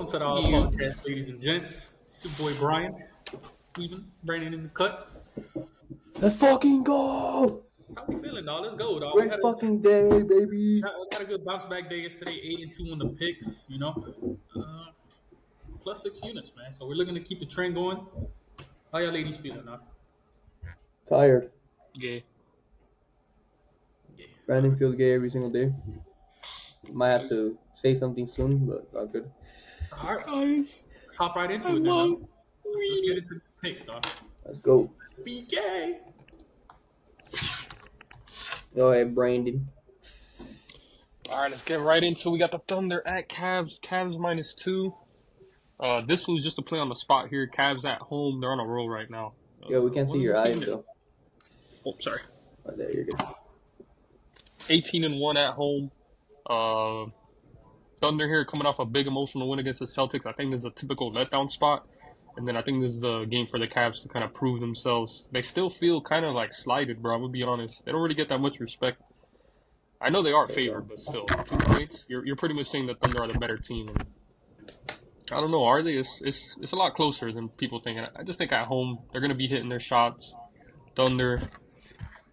to the You. podcast, ladies and gents. It's your boy Brian, Steven, Brandon in the cut. Let's fucking go! How we feeling, dog? Let's go, dog. We Great fucking day, baby. had a good bounce back day yesterday. 8-2 on the picks. Uh, plus 6 units, man. So we're looking to keep the trend going. How y'all ladies feeling, dog? Tired. Gay. Yeah. Brandon feels gay every single day. Might have to say something soon, but not good. All right, Guys, hop right into I it, then. love Dog. Let's get into the picks, dog. Let's go. Let's be gay. Go ahead, Brandon. All right, let's get right into. We got the Thunder at Cavs. Cavs -2. This was just a play on the spot here. Cavs at home. They're on a roll right now. Yo, we can't what see is your this eyes team though. Oh, sorry. Oh, there you're good. 18-1 at home. Thunder here coming off a big emotional win against the Celtics. I think this is a typical letdown spot. And then I think this is the game for the Cavs to kind of prove themselves. They still feel kind of like slighted, bro. I'm going to be honest. They don't really get that much respect. I know they are favored, but still, 2 points. You're pretty much saying that Thunder are the better team. And I don't know, are they? It's a lot closer than people think. I just think at home they're going to be hitting their shots. Thunder,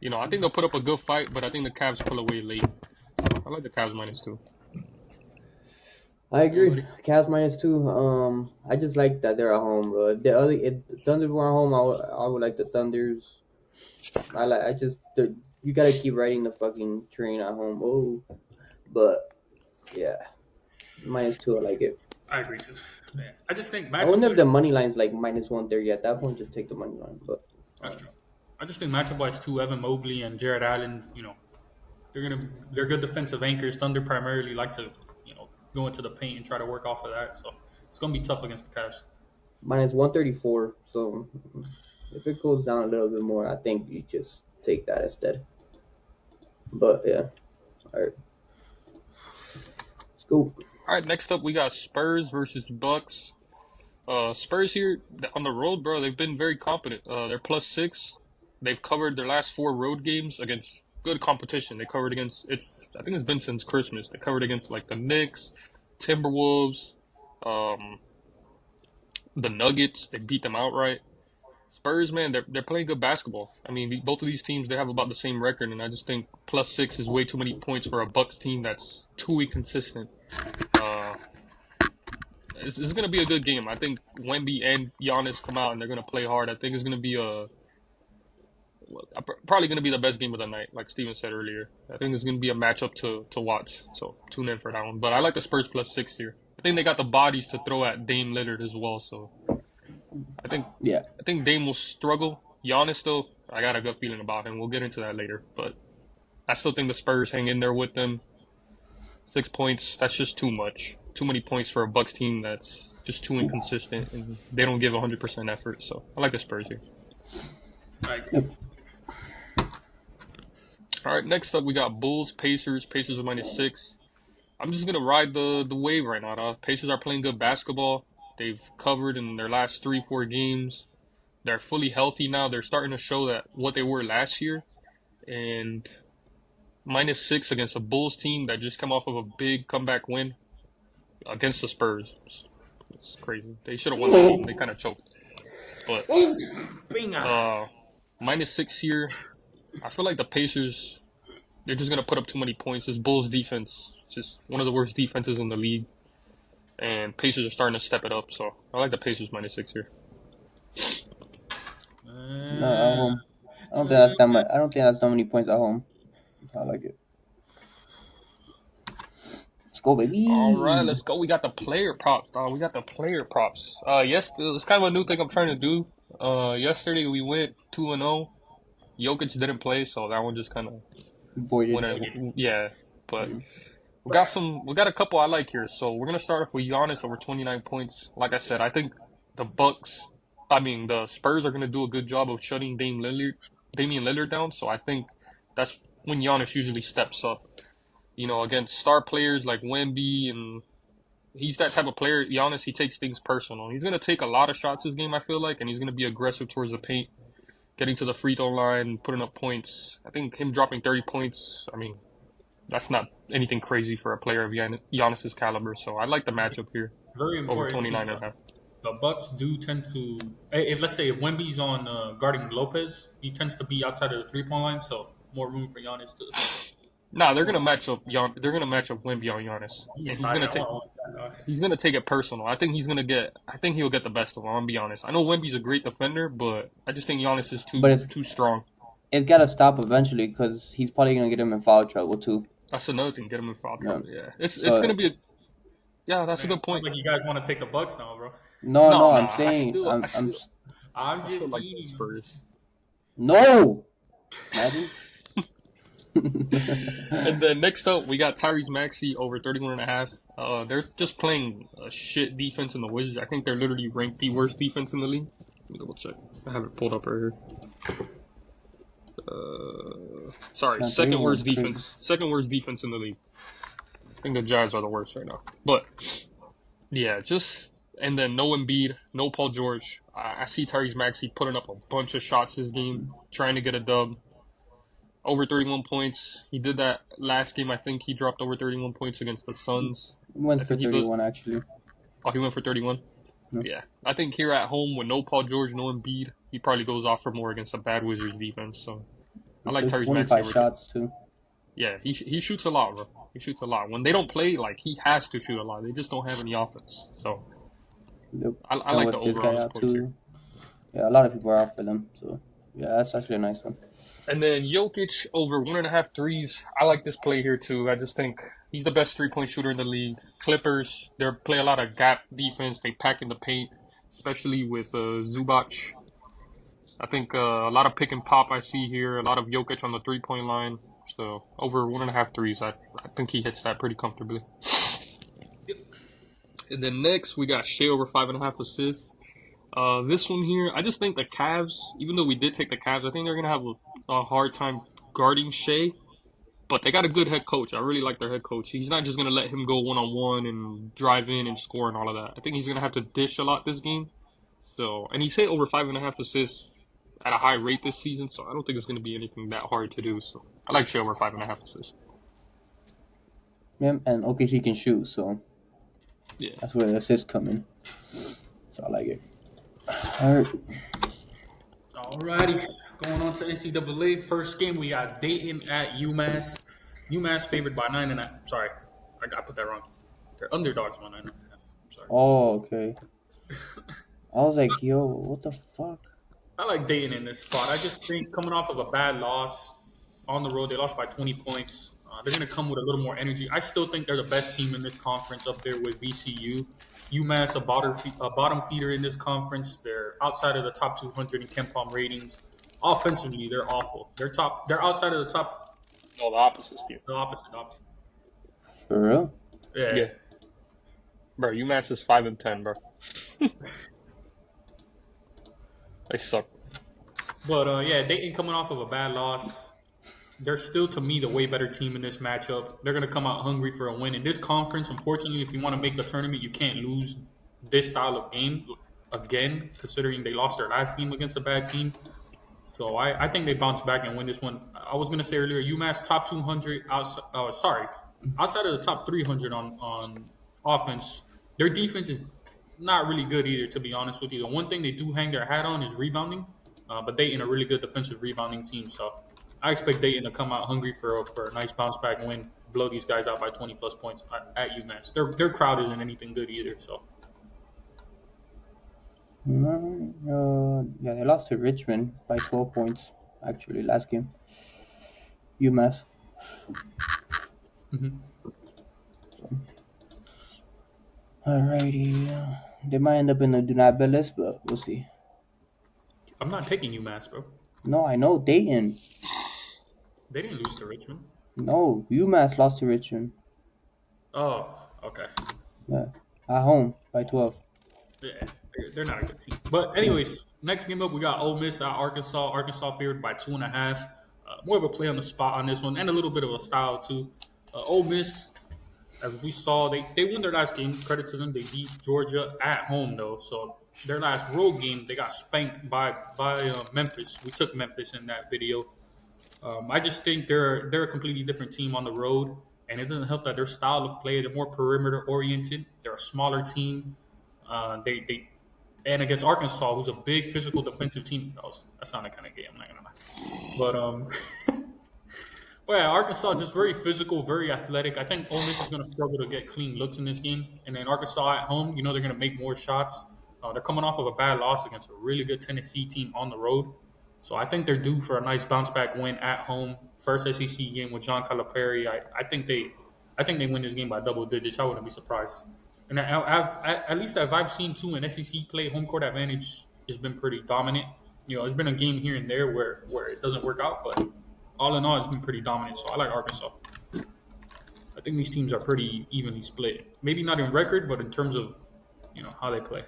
I think they'll put up a good fight, but I think the Cavs pull away late. I like the Cavs -2. I agree. Cavs -2. I just like that they're at home. If the Thunders were at home, I would like the Thunders. You gotta keep riding the fucking train at home. Oh, but yeah, -2. I like it. I agree too. Man, I just think I wonder if matchup. the money line's like -130 at that point. Just take the money line, but That's true. I just think matchup wise too, Evan Mobley and Jared Allen, they're good defensive anchors. Thunder primarily like to, go into the paint and try to work off of that. So it's gonna be tough against the Cavs. -134. So if it goes down a little bit more, I think you just take that instead. But yeah, all right, let's go. All right, next up we got Spurs versus Bucks. Spurs here on the road, bro. They've been very competent. They're +6. They've covered their last 4 road games against good competition. They covered against I think it's been since Christmas. They covered against like the Knicks, Timberwolves, the Nuggets. They beat them outright. Spurs, man, they're playing good basketball. I mean, both of these teams, they have about the same record, and I just think +6 is way too many points for a Bucks team that's too inconsistent. It's going to be a good game. I think Wemby and Giannis come out and they're going to play hard. I think it's going to be probably going to be the best game of the night, like Steven said earlier. I think it's going to be a matchup to watch. So tune in for that one. But I like the Spurs +6 here. I think they got the bodies to throw at Dame Lillard as well. So I think Dame will struggle. Giannis, though, I got a good feeling about him. We'll get into that later. But I still think the Spurs hang in there with them. 6 points, that's just too much. Too many points for a Bucks team that's just too inconsistent, and they don't give 100% effort. So I like the Spurs here. I agree. All right, next up we got Bulls, Pacers. Pacers are -6. I'm just gonna ride the wave right now, dog. Pacers are playing good basketball. They've covered in their last 3-4 games. They're fully healthy now. They're starting to show that what they were last year, and -6 against a Bulls team that just come off of a big comeback win against the Spurs. It's crazy. They should have won the game. They kind of choked. But -6 here. I feel like the Pacers, they're just going to put up too many points. This Bulls defense is just one of the worst defenses in the league. And Pacers are starting to step it up. So I like the Pacers -6 here. No, at home. I don't think that's that much. I don't think that's that many points at home. I like it. Let's go, baby. All right, let's go. We got the player props, dog. We got the player props. Yes, it's kind of a new thing I'm trying to do. Yesterday we went 2-0. Jokic didn't play, so that one just kind of Voided. yeah. But we got a couple I like here. So we're gonna start off with Giannis over 29 points. Like I said, I think the Spurs are gonna do a good job of shutting Damian Lillard down. So I think that's when Giannis usually steps up. Against star players like Wemby, and he's that type of player. Giannis, he takes things personal. He's gonna take a lot of shots this game, I feel like, and he's gonna be aggressive towards the paint, getting to the free throw line, putting up points. I think him dropping 30 points, I mean, that's not anything crazy for a player of Giannis's caliber. So I like the matchup here. Very over important. 29.5. The Bucks do tend to, if let's say if Wemby's on guarding Lopez, he tends to be outside of the 3-point line, so more room for Giannis to Nah, they're score. gonna match up. They're gonna match up Wemby on Giannis, He and he's inside gonna it. take. Oh, inside it. He's gonna take it personal. I think he's gonna get. I think he'll get the best of him. I'm gonna be honest. I know Wemby's a great defender, but I just think Giannis is But too strong. it's got to stop eventually because he's probably going to get him in foul trouble too. That's another thing. Get him in foul Yeah. trouble. Yeah, it's So, gonna be. That's a Man, good point. sounds like you guys want to take the Bucks now, bro. no, No, I'm I saying, still, I'm, I still, I'm I just still like the kidding. Spurs. no. Imagine. And then next up, we got Tyrese Maxey over 31.5. They're just playing a shit defense in the Wizards. I think they're literally ranked the worst defense in the league. Let me double check. I have it pulled up right here. Sorry, Man, second 31 worst is crazy. defense. Second worst defense in the league. I think the Jazz are the worst right now. But yeah, and then no Embiid, no Paul George. I see Tyrese Maxey putting up a bunch of shots this game, trying to get a dub. Over 31 points. He did that last game. I think he dropped over 31 points against the Suns. Went I for think he 31 actually. Oh, he went for 31? No. Yeah. I think here at home with no Paul George, no Embiid, he probably goes off for more against a bad Wizards defense. So I like Took Tyrese 25 Maxey. shots too. Yeah, he shoots a lot, bro. He shoots a lot. When they don't play, like, he has to shoot a lot. They just don't have any offense. So Yep. I And like with the this over guy on his out points here. too. Yeah, a lot of people are out for them. So yeah, that's actually a nice one. And then Jokic over 1.5 threes. I like this play here too. I just think he's the best 3-point shooter in the league. Clippers, they play a lot of gap defense. They pack in the paint, especially with Zubac. I think a lot of pick and pop I see here. A lot of Jokic on the 3-point line. So over 1.5 threes, I think he hits that pretty comfortably. And then next we got Shea over 5.5 assists. This one here, I just think the Cavs, even though we did take the Cavs, I think they're gonna have a hard time guarding Shea. But they got a good head coach. I really like their head coach. He's not just gonna let him go 1-on-1 and drive in and score and all of that. I think he's gonna have to dish a lot this game. So, and he's hit over 5.5 assists at a high rate this season. So I don't think it's gonna be anything that hard to do. So I like Shea over 5.5 assists. Yeah, and OKC can shoot, so Yeah. that's where the assists come in. So I like it. Alright. Alrighty, going on to NCAA. First game, we got Dayton at UMass. UMass favored by 9.5. Sorry, I put that wrong. They're underdogs by 9.5. I'm sorry. Oh, okay. I was like, yo, what the fuck? I like Dayton in this spot. I just think coming off of a bad loss on the road, they lost by 20 points. They're going to come with a little more energy. I still think they're the best team in this conference up there with VCU. UMass, a bottom feeder in this conference. They're outside of the top 200 in KenPom ratings. Offensively, they're awful. They're outside of the top. No, the opposite, Steve. The opposite. For real? Yeah. Bro, UMass is 5-10, bro. They suck. But Dayton coming off of a bad loss. They're still, to me, the way better team in this matchup. They're going to come out hungry for a win. In this conference, unfortunately, if you want to make the tournament, you can't lose this style of game again, considering they lost their last game against a bad team. So I think they bounce back and win this one. I was going to say earlier, UMass top 200, outside of the top 300 on offense. Their defense is not really good either, to be honest with you. The one thing they do hang their hat on is rebounding, but Dayton a really good defensive rebounding team. So I expect Dayton to come out hungry for a nice bounce back win, blow these guys out by 20 plus points at UMass. Their crowd isn't anything good either. So Yeah, they lost to Richmond by 12 points, actually, last game. UMass. Alrighty. They might end up in the do not bet list, but we'll see. I'm not taking UMass, bro. No, I know Dayton. They didn't lose to Richmond. No, UMass lost to Richmond. Oh, okay. Yeah, at home by 12. Yeah, they're not a good team. But anyways, next game up, we got Ole Miss at Arkansas. Arkansas favored by 2.5. More of a play on the spot on this one, and a little bit of a style too. Ole Miss, as we saw, they won their last game. Credit to them, they beat Georgia at home though. So their last road game, they got spanked by Memphis. We took Memphis in that video. I just think they're a completely different team on the road. and it doesn't help that their style of play, they're more perimeter oriented. They're a smaller team. They and against Arkansas, who's a big physical defensive team. That's not the kind of game. I'm not gonna lie. But well, yeah, Arkansas just very physical, very athletic. I think Ole Miss is going to struggle to get clean looks in this game. And then Arkansas at home, they're going to make more shots. They're coming off of a bad loss against a really good Tennessee team on the road. So I think they're due for a nice bounce back win at home. First SEC game with John Calipari. I think they win this game by double digits. I wouldn't be surprised. And at least if I've seen two in SEC play, home court advantage has been pretty dominant. It's been a game here and there where it doesn't work out, but all in all, it's been pretty dominant. So I like Arkansas. I think these teams are pretty evenly split. Maybe not in record, but in terms of how they play.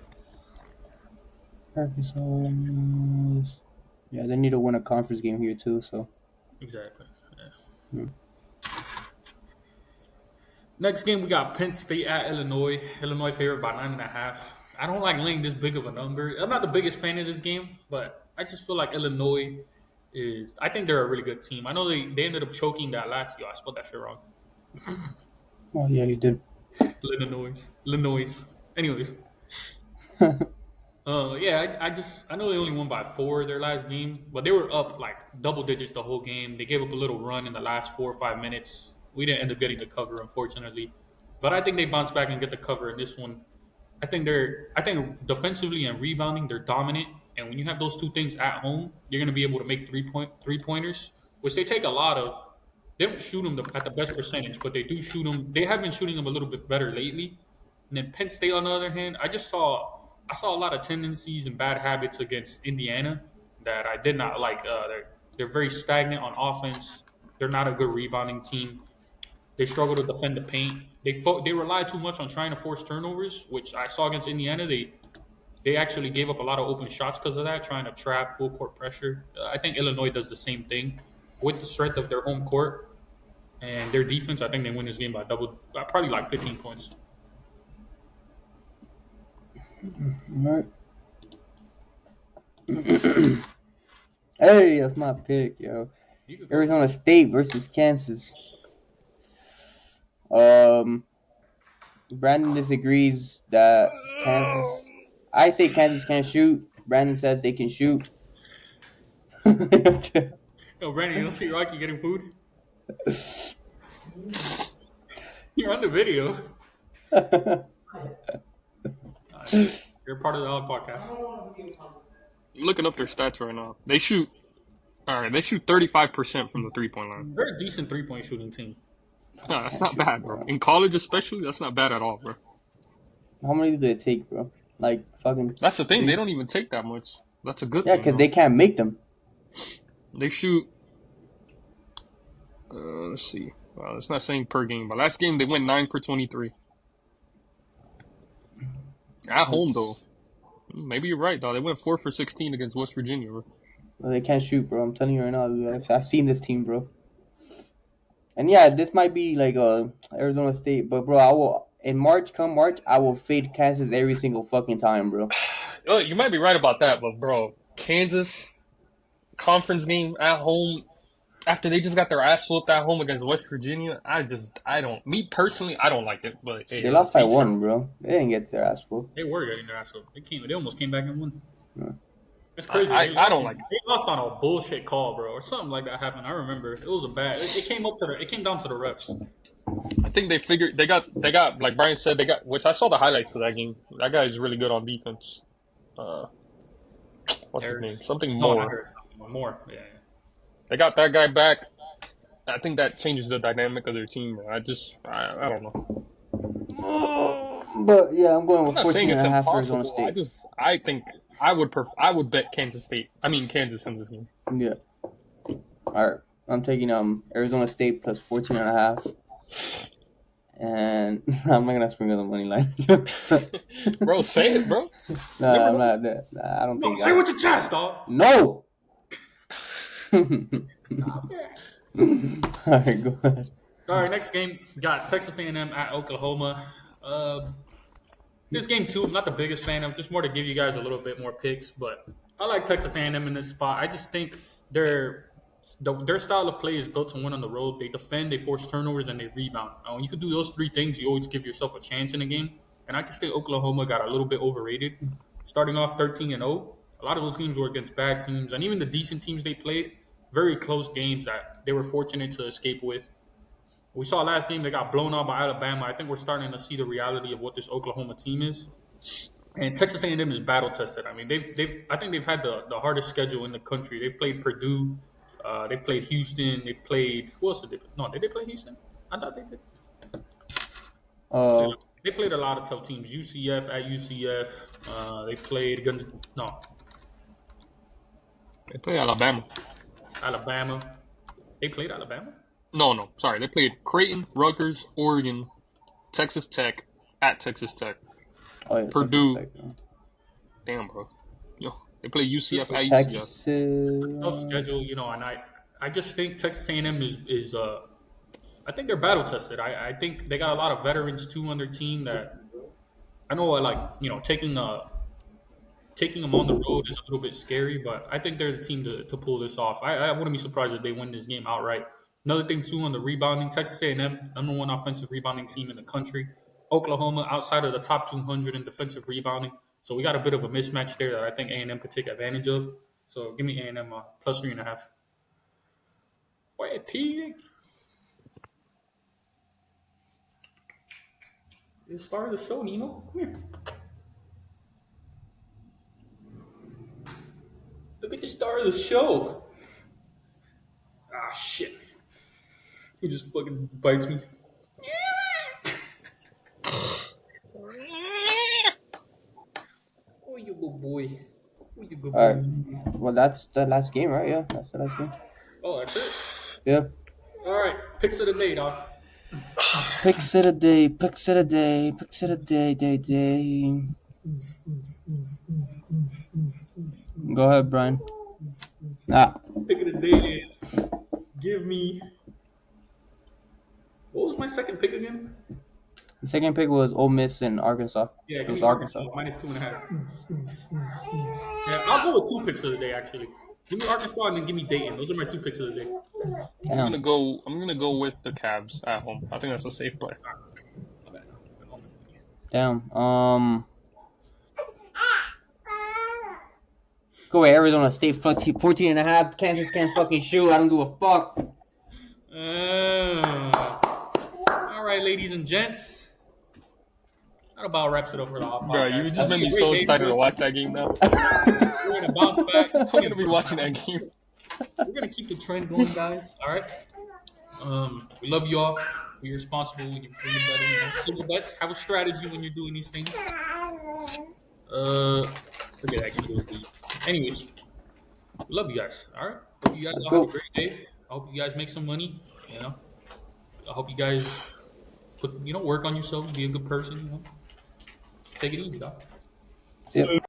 Arkansas. Yeah, they need to win a conference game here too. So exactly. Yeah. Next game, we got Penn State at Illinois. Illinois favored by 9.5. I don't like laying this big of a number. I'm not the biggest fan of this game, but I just feel like Illinois is. I think they're a really good team. I know they ended up choking that last year. I spelled that shit wrong. Oh yeah, you did. Illinois. Anyways. Yeah, I know they only won by 4 their last game, but they were up like double digits the whole game. They gave up a little run in the last 4 or 5 minutes. We didn't end up getting the cover, unfortunately. But I think they bounce back and get the cover in this one. I think defensively and rebounding, they're dominant. And when you have those two things at home, you're going to be able to make three-pointers, which they take a lot of. They don't shoot them at the best percentage, but they do shoot them. They have been shooting them a little bit better lately. And then Penn State, on the other hand, I saw a lot of tendencies and bad habits against Indiana that I did not like. They're very stagnant on offense. They're not a good rebounding team. They struggle to defend the paint. They rely too much on trying to force turnovers, which I saw against Indiana. They actually gave up a lot of open shots because of that, trying to trap full court pressure. I think Illinois does the same thing with the strength of their home court and their defense. I think they win this game by probably like 15 points. All right. Hey, that's my pick, yo. Arizona State versus Kansas. Brandon disagrees that Kansas. I say Kansas can't shoot. Brandon says they can shoot. Yo, Brandon, you don't see Rocky getting food? You're on the video. You're part of the other podcast. I'm looking up their stats right now. They shoot 35% from the 3-point line. They're a decent 3-point shooting team. No, that's not bad, bro. In college especially, that's not bad at all, bro. How many do they take, bro? Like fucking. That's the thing. They don't even take that much. That's a good thing. Yeah, because they can't make them. They shoot. Let's see. Well, it's not saying per game, but last game they went 9 for 23. At home though. Maybe you're right, though. They went 4 for 16 against West Virginia, bro. Well, they can't shoot, bro. I'm telling you right now, dude. I've seen this team, bro. And yeah, this might be like Arizona State, but bro, come March, I will fade Kansas every single fucking time, bro. Oh, you might be right about that, but bro, Kansas conference game at home after they just got their ass whooped at home against West Virginia. I don't like it. But hey, they lost by 1, bro. They didn't get their ass whooped. They were getting their ass whooped. They almost came back and won. Yeah. It's crazy. I don't like it. They lost on a bullshit call, bro, or something like that happened. I remember it was a bad. It came down to the refs. I think they figured they got like Brian said, which I saw the highlights of that game. That guy is really good on defense. What's his name? Something more. More. Yeah. They got that guy back. I think that changes the dynamic of their team. I don't know. But yeah, I'm going with I'm not saying 14 it's and a half for impossible. Arizona State. I think I would bet Kansas in this game. Yeah. All right. I'm taking Arizona State plus 14 and a half. And I'm not gonna sprinkle the money line. Bro, say it, bro. No, I'm not. I don't think. Say with your chest, dog. No. All right, go ahead. All right, next game got Texas A&M at Oklahoma. This game too, I'm not the biggest fan of. Just more to give you guys a little bit more picks, but I like Texas A&M in this spot. I just think they're their style of play is built to win on the road. They defend, they force turnovers, and they rebound. When you can do those three things, you always give yourself a chance in a game. And I just think Oklahoma got a little bit overrated. Starting off 13-0, a lot of those games were against bad teams, and even the decent teams they played, very close games that they were fortunate to escape with. We saw last game they got blown out by Alabama. I think we're starting to see the reality of what this Oklahoma team is. And Texas A&M is battle tested. I mean, I think they've had the hardest schedule in the country. They've played Purdue, they played Houston, they played who else did they play? No, did they play Houston? I thought they did. Uh, They played a lot of tough teams. UCF at UCF. They played against They play Alabama. Alabama. They played Alabama. No, sorry. They played Creighton, Rutgers, Oregon, Texas Tech, at Texas Tech. oh yeah, Purdue. Texas Tech, Damn, bro. Yo, they play UCF at UCF. Texas. Tough schedule, and I just think Texas A&M is I think they're battle tested. I think they got a lot of veterans too on their team that I know taking them on the road is a little bit scary, but I think they're the team to pull this off. I wouldn't be surprised if they win this game outright. Another thing too on the rebounding, Texas A&M, number one offensive rebounding team in the country. Oklahoma outside of the top 200 in defensive rebounding. So we got a bit of a mismatch there that I think A&M could take advantage of. So give me A&M plus 3.5. Wait, T. It's the start of the show, Nino. Come here. Look at the star of the show. Ah, shit. He just fucking bites me. Oh, you good boy. Oh, you good boy. All right. Well, that's the last game, right? Yeah, that's the last game. Oh, that's it? Yeah. All right. Picks of the day, dog. Picks of the day. Picks of the day. Picks of the day. Day. Go ahead, Brian. Pick of the day is give me. What was my second pick again? The second pick was Ole Miss and Arkansas. Yeah, It give was me Arkansas minus 2.5. Yeah, I'll go with 2 picks of the day actually. Give me Arkansas and then give me Dayton. Those are my 2 picks of the day. I'm gonna go with the Cavs at home. I think that's a safe play. Damn. Go away, Arizona State 14.5. Kansas can't fucking shoot. I don't give a fuck. All right, ladies and gents. That about wraps it up for the podcast. Bro, you just made me so excited to watch that game now. We're gonna bounce back. I'm gonna be watching that game. We're gonna keep the trend going, guys. All right. We love you all. Be responsible when you're betting. Simple bets. Have a strategy when you're doing these things. Forget I can do it. Anyways, we love you guys. All right. Hope you guys all have a great day. I hope you guys make some money. I hope you guys work on yourselves. Be a good person. Take it easy, dog. Yep.